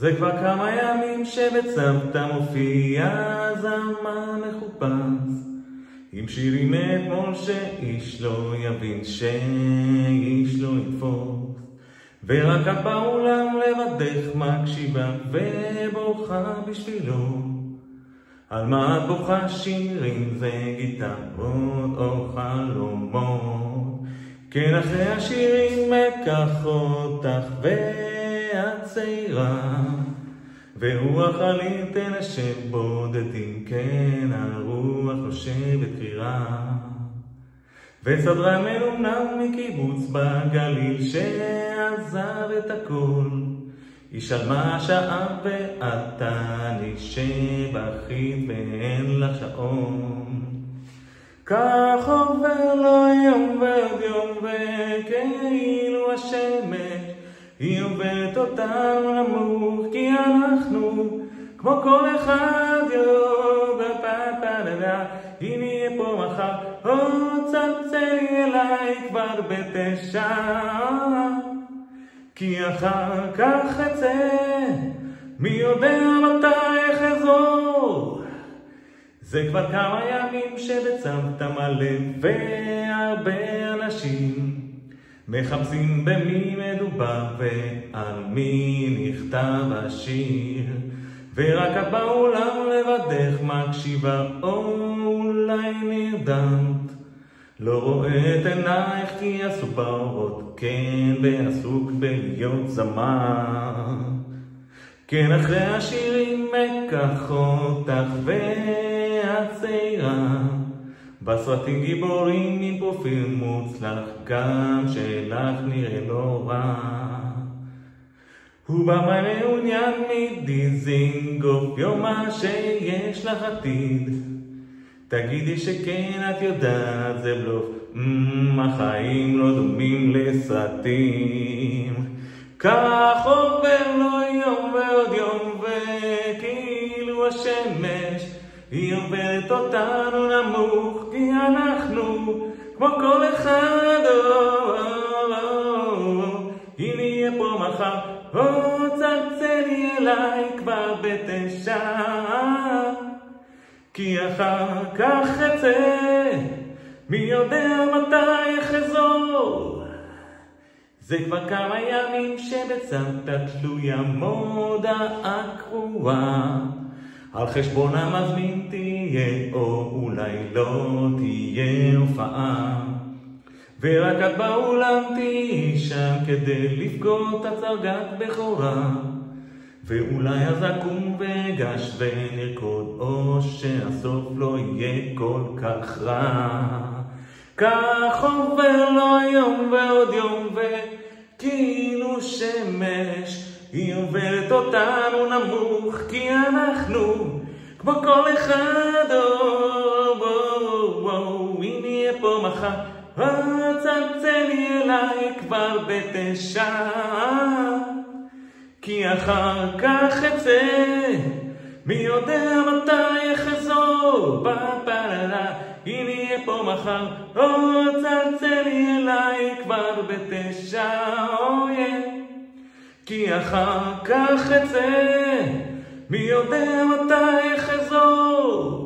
זה כבר כמה ימים שבצוותא מופיע זמר מחופש, עם שירים אתמול שאיש לא יבין, שאיש לא יתפוס, ורק את באולם לבדך מקשיבה ובוכה בשבילו. על מה את בוכה? שירים זה גיטרות או חלומות? כן, אחרי השירים אקח אותך ואת צעירה, ורוח עלים תנשב בודדים, כן, הרוח נושבת קרירה. וסדרן מנומנם מקיבוץ בגליל שעזב את הכל, ישאל מה השעה ואת תעני שבכית ואין לך שעון. כך עובר לו יום ועוד יום, וכאילו השמש היא עוברת אותנו נמוך, כי אנחנו כמו כל אחד יום בפפדדה. אם יהיה פה מחר או צלצל אליי כבר ב9, כי אחר כך אצא, מי יודע מתי אחזור. זה כבר כמה ימים שבצוותא מלא והרבה אנשים מחפשים במי מדובר ועל מי נכתב השיר, ורק את באולם לבדך מקשיבה, או אולי נרדמת, לא רואה את עינייך כי עסוק באורות, כן, ועסוק בלהיות זמר. כן, אחרי השירים אקח אותך ואת צעירה, בסרטים גיבורים עם פרופיל מוצלח, גם שלך נראה לא רע. הוא במה מעוניין מדיזינגוף, יומה שיש לך עתיד, תגידי שכן את יודעת זה בלוף, החיים לא דומים לסרטים. כך עובר לו יום ועוד יום, וכאילו השמש היא עוברת אותנו נמוך, כי אנחנו כמו כל אחד. אם יהיה פה מחר או צלצל אליי כבר ב9, כי אחר כך אצא, מי יודע מתי אחזור. זה כבר כמה ימים שבצוותא תלויה מודעה קרואה, על חשבון המזמין תהיה או אולי לא תהיה הופעה, ורק את באולם תהי שם כדי לפגוט הצגת בכורה, ואולי אז אקום ואגש ונרקוד, או שהסוף לא יהיה כל כך רע. כך עובר לו יום ועוד יום, וכאילו שמש היא עוברת אותנו נמוך, כי אנחנו כמו כל אחד. אם יהיה פה מחר צלצל אליי כבר ב9, כי אחר כך אצא, מי יודע מתי אחזור. אם יהיה פה מחר או צלצל אליי כבר ב9, כי אחר כך אצא, מי יודע מתי אחזור.